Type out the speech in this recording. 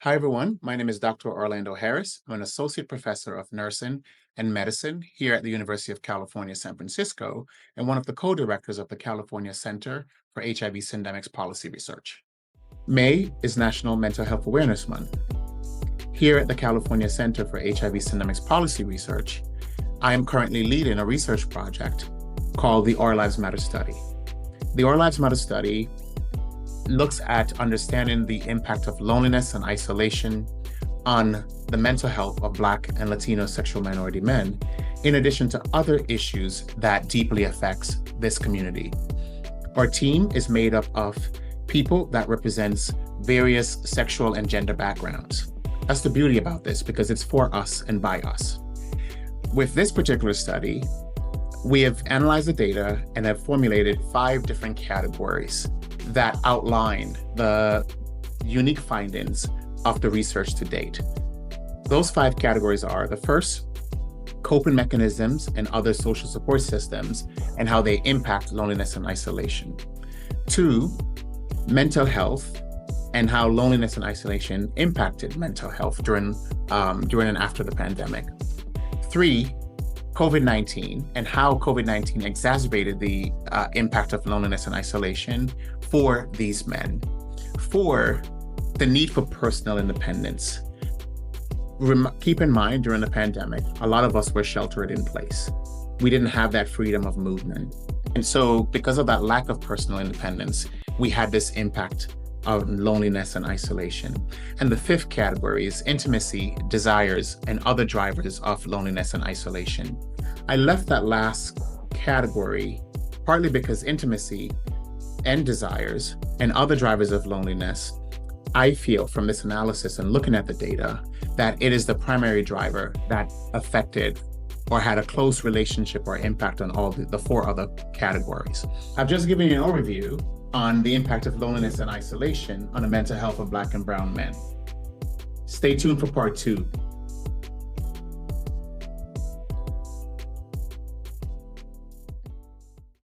Hi, everyone. My name is Dr. Orlando Harris. I'm an associate professor of nursing and medicine here at the University of California, San Francisco, and one of the co-directors of the California Center for HIV Syndemic Policy Research. May is National Mental Health Awareness Month. Here at the California Center for HIV Syndemic Policy Research, I am currently leading a research project called the Our Lives Matter Study. The Our Lives Matter Study looks at understanding the impact of loneliness and isolation on the mental health of Black and Latino sexual minority men, in addition to other issues that deeply affects this community. Our team is made up of people that represents various sexual and gender backgrounds. That's the beauty about this, because it's for us and by us. With this particular study, we have analyzed the data and have formulated 5 different categories that outline the unique findings of the research to date. Those 5 categories are: the first, coping mechanisms and other social support systems and how they impact loneliness and isolation. 2, mental health and how loneliness and isolation impacted mental health during and after the pandemic. 3, COVID-19 and how COVID-19 exacerbated the impact of loneliness and isolation for these men. 4, the need for personal independence. Keep in mind, during the pandemic, a lot of us were sheltered in place. We didn't have that freedom of movement. And so because of that lack of personal independence, we had this impact of loneliness and isolation. And the 5th category is intimacy, desires, and other drivers of loneliness and isolation. I left that last category partly because intimacy and desires and other drivers of loneliness, I feel from this analysis and looking at the data, that it is the primary driver that affected or had a close relationship or impact on all the 4 other categories. I've just given you an overview on the impact of loneliness and isolation on the mental health of Black and brown men. Stay tuned for part 2.